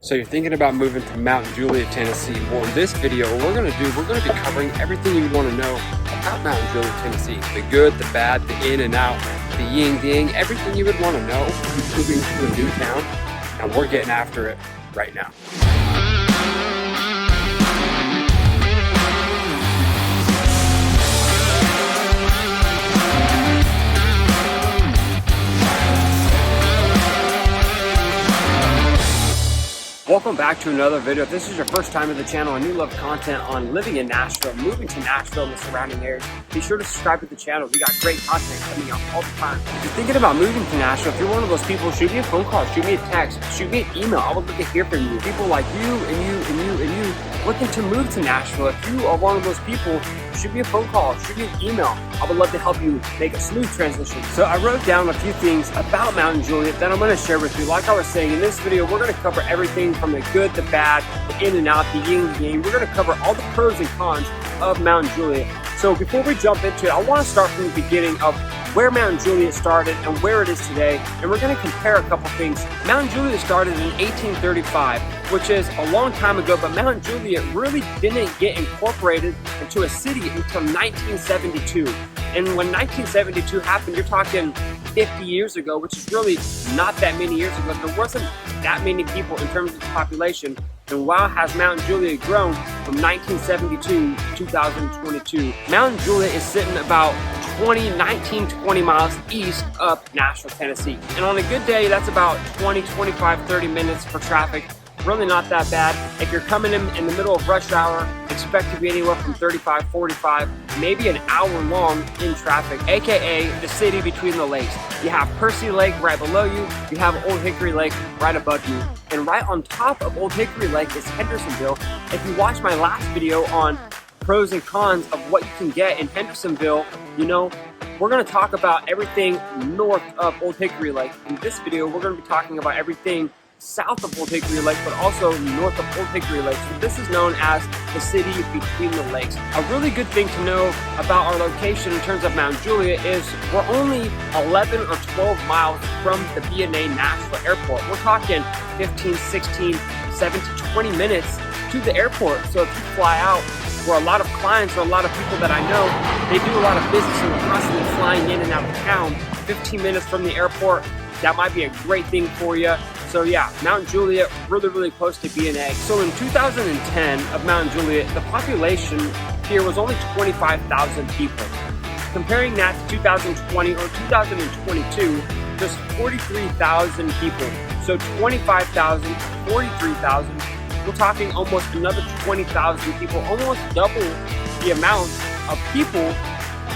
So you're thinking about moving to Mount Juliet, Tennessee. Well, in this video, what we're going to be covering everything you want to know about Mount Juliet, Tennessee. The good, the bad, the in and out, the yin, the yang, everything you would want to know moving to a new town. And we're getting after it right now. Welcome back to another video. If this is your first time to the channel and you love content on living in Nashville, moving to Nashville and the surrounding areas, be sure to subscribe to the channel. We got great content coming out all the time. If you're thinking about moving to Nashville, if you're one of those people, shoot me a phone call, shoot me a text, shoot me an email. I would love to hear from you. People like you and you and you and you looking to move to Nashville. If you are one of those people, shoot me a phone call, shoot me an email. I would love to help you make a smooth transition. So I wrote down a few things about Mount Juliet that I'm going to share with you. Like I was saying, in this video, we're going to cover everything from the good, the bad, the in and out, the yin, the yang. We're going to cover all the pros and cons of Mount Juliet. So before we jump into it, I want to start from the beginning of where Mount Juliet started and where it is today, and we're going to compare a couple things. Mount Juliet started in 1835, which is a long time ago, but Mount Juliet really didn't get incorporated into a city until 1972. And when 1972 happened, you're talking 50 years ago, which is really not that many years ago. There wasn't that many people in terms of the population. And wow, has Mount Juliet grown from 1972 to 2022. Mount Juliet is sitting about 19-20 miles east of Nashville, Tennessee. And on a good day, that's about 20, 25, 30 minutes for traffic. Really not that bad. If you're coming in the middle of rush hour, expect to be anywhere from 35, 45, maybe an hour long in traffic, aka the city between the lakes. You have Percy Lake right below you, you have Old Hickory Lake right above you, and right on top of Old Hickory Lake is Hendersonville. If you watched my last video on pros and cons of what you can get in Hendersonville, you know, we're going to talk about everything north of Old Hickory Lake. In this video, we're going to be talking about everything south of Old Hickory Lake, but also north of Old Hickory Lake. So this is known as the city between the lakes. A really good thing to know about our location in terms of Mount Juliet is we're only 11 or 12 miles from the B&A Nashville Airport. We're talking 15, 16, 17, 20 minutes to the airport. So if you fly out, where a lot of clients or a lot of people that I know, they do a lot of business and constantly flying in and out of town, 15 minutes from the airport, that might be a great thing for you. So yeah, Mount Juliet, really close to B&A. So in 2010 of Mount Juliet, the population here was only 25,000 people. Comparing that to 2020 or 2022, just 43,000 people. So 25,000, 43,000, we're talking almost another 20,000 people, almost double the amount of people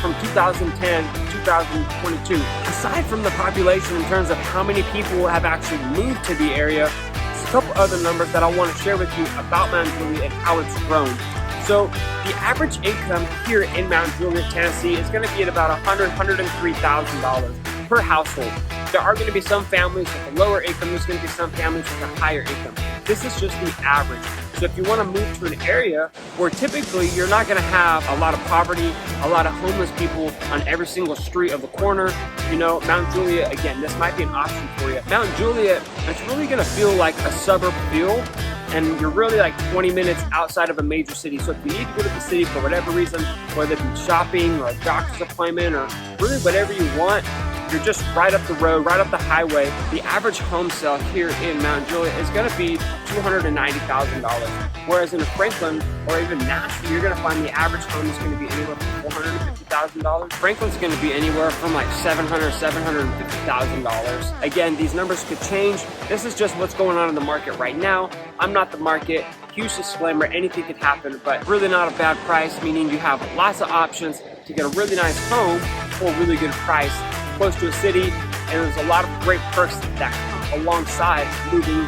from 2010 to 2022. Aside from the population in terms of how many people have actually moved to the area, there's a couple other numbers that I want to share with you about Mount Juliet and how it's grown. So the average income here in Mount Juliet, Tennessee is going to be at about $103,000 per household. There are going to be some families with a lower income, there's going to be some families with a higher income. This is just the average. So if you want to move to an area where typically you're not going to have a lot of poverty, a lot of homeless people on every single street of the corner, you know, Mount Juliet, again, this might be an option for you. Mount Juliet, it's really going to feel like a suburb feel, and you're really like 20 minutes outside of a major city. So if you need to go to the city for whatever reason, whether it be shopping or a doctor's appointment or really whatever you want, you're just right up the road, right up the highway. The average home sale here in Mount Juliet is going to be $290,000. Whereas in Franklin or even Nashville, you're going to find the average home is going to be anywhere from $450,000. Franklin's going to be anywhere from like $700,000, $750,000. Again, these numbers could change. This is just what's going on in the market right now. I'm not the market. Huge disclaimer, anything could happen, but really not a bad price, meaning you have lots of options to get a really nice home for a really good price, close to a city, and there's a lot of great perks that come alongside moving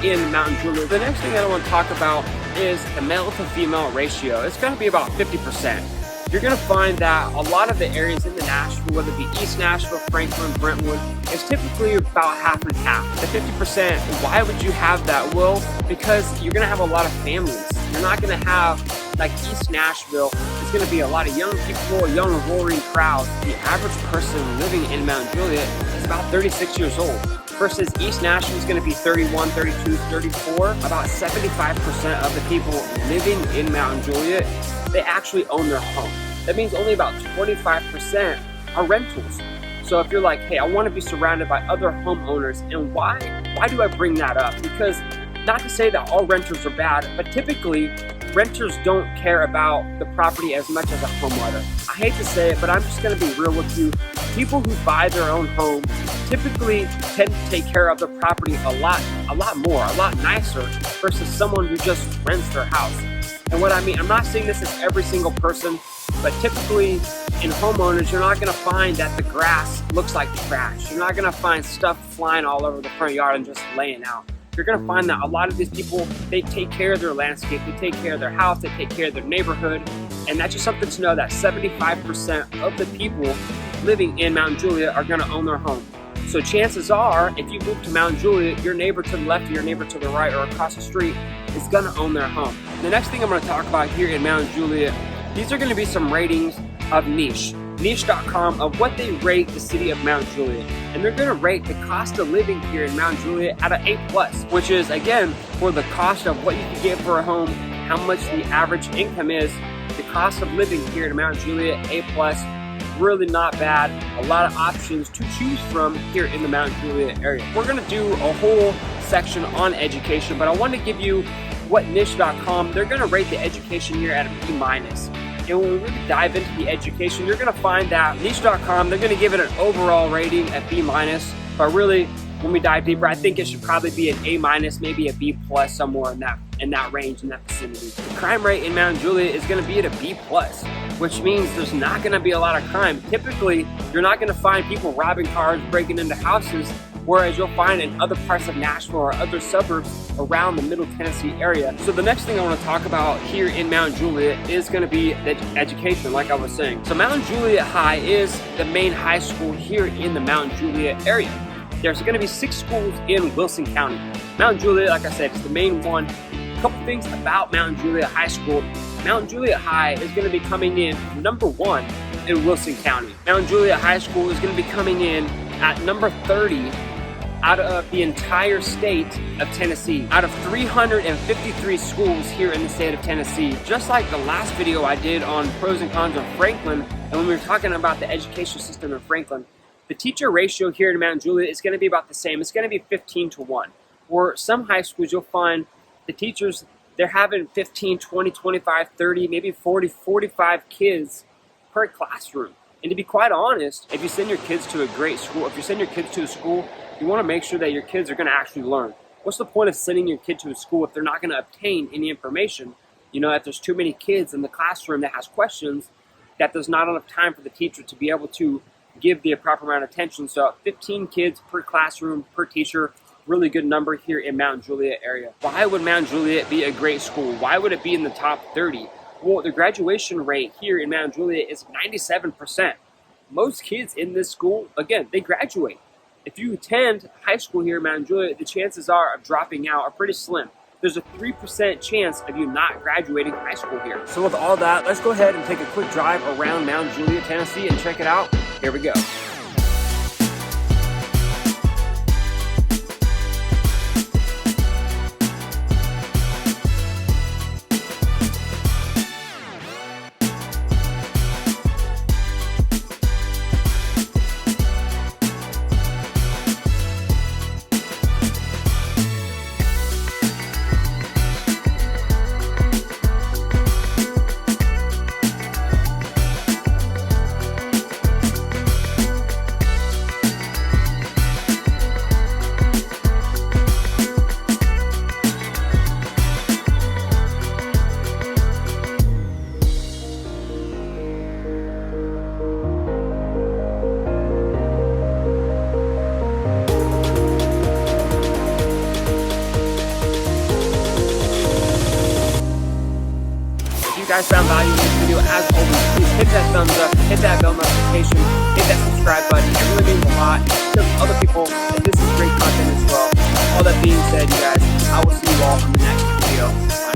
in Mount Juliet. The next thing that I want to talk about is the male to female ratio. It's going to be about 50%. You're going to find that a lot of the areas in the Nashville, whether it be East Nashville, Franklin, Brentwood, is typically about half and half. The 50%, why would you have that? Well, because you're going to have a lot of families. You're not going to have, like East Nashville, it's going to be a lot of young people, a young roaring crowd. The average person living in Mount Juliet is about 36 years old. versus East Nashville is going to be 31, 32, 34. About 75% of the people living in Mount Juliet, they actually own their home. That means only about 25% are rentals. So if you're like, hey, I want to be surrounded by other homeowners, and why do I bring that up? Because not to say that all renters are bad, but typically renters don't care about the property as much as a homeowner. I hate to say it, but I'm just going to be real with you. People who buy their own home typically tend to take care of the property a lot more, a lot nicer versus someone who just rents their house. And what I mean, I'm not saying this is every single person, but typically in homeowners, you're not going to find that the grass looks like trash. You're not going to find stuff flying all over the front yard and just laying out. You're going to find that a lot of these people, they take care of their landscape, they take care of their house, they take care of their neighborhood. And that's just something to know, that 75% of the people living in Mount Juliet are going to own their home. So chances are, if you move to Mount Juliet, your neighbor to the left or your neighbor to the right or across the street is going to own their home. The next thing I'm going to talk about here in Mount Juliet, these are going to be some ratings of Niche.com of what they rate the city of Mount Juliet. And they're going to rate the cost of living here in Mount Juliet at an A+, which is, again, for the cost of what you can get for a home, how much the average income is, the cost of living here in Mount Juliet, A+, really not bad. A lot of options to choose from here in the Mount Juliet area. We're going to do a whole section on education, but I want to give you what Niche.com, they're going to rate the education here at a B-. And when we really dive into the education, you're going to find that Niche.com, they're going to give it an overall rating at B-. But really, when we dive deeper, I think it should probably be an A-, maybe a B+, somewhere in that range, in that vicinity. The crime rate in Mount Juliet is going to be at a B+, which means there's not going to be a lot of crime. Typically, you're not going to find people robbing cars, breaking into houses, whereas you'll find in other parts of Nashville or other suburbs around the Middle Tennessee area. So the next thing I want to talk about here in Mount Juliet is going to be education, like I was saying. So Mount Juliet High is the main high school here in the Mount Juliet area. There's going to be 6 schools in Wilson County. Mount Juliet, like I said, is the main one. A couple things about Mount Juliet High School. Mount Juliet High is going to be coming in number 1 in Wilson County. Mount Juliet High School is going to be coming in at number 30 out of the entire state of Tennessee. Out of 353 schools here in the state of Tennessee, just like the last video I did on pros and cons of Franklin, and when we were talking about the education system in Franklin, the teacher ratio here in Mount Juliet is going to be about the same. It's going to be 15-1. Or some high schools, you'll find the teachers, they're having 15, 20, 25, 30, maybe 40, 45 kids per classroom. And to be quite honest, if you send your kids to a great school, if you send your kids to a school, you want to make sure that your kids are going to actually learn. What's the point of sending your kid to a school if they're not going to obtain any information? You know, if there's too many kids in the classroom that has questions, that there's not enough time for the teacher to be able to give the proper amount of attention. So 15 kids per classroom, per teacher, really good number here in Mount Juliet area. Why would Mount Juliet be a great school? Why would it be in the top 30? Well, the graduation rate here in Mount Juliet is 97%. Most kids in this school, again, they graduate. If you attend high school here in Mount Juliet, the chances are of dropping out are pretty slim. There's a 3% chance of you not graduating high school here. So with all that, let's go ahead and take a quick drive around Mount Juliet, Tennessee and check it out. Here we go. you guys found value in this video, as always, please hit that thumbs up, hit that bell notification, hit that subscribe button. It really means a lot. Tell other people that this is great content as well. All that being said, you guys, I will see you all in the next video.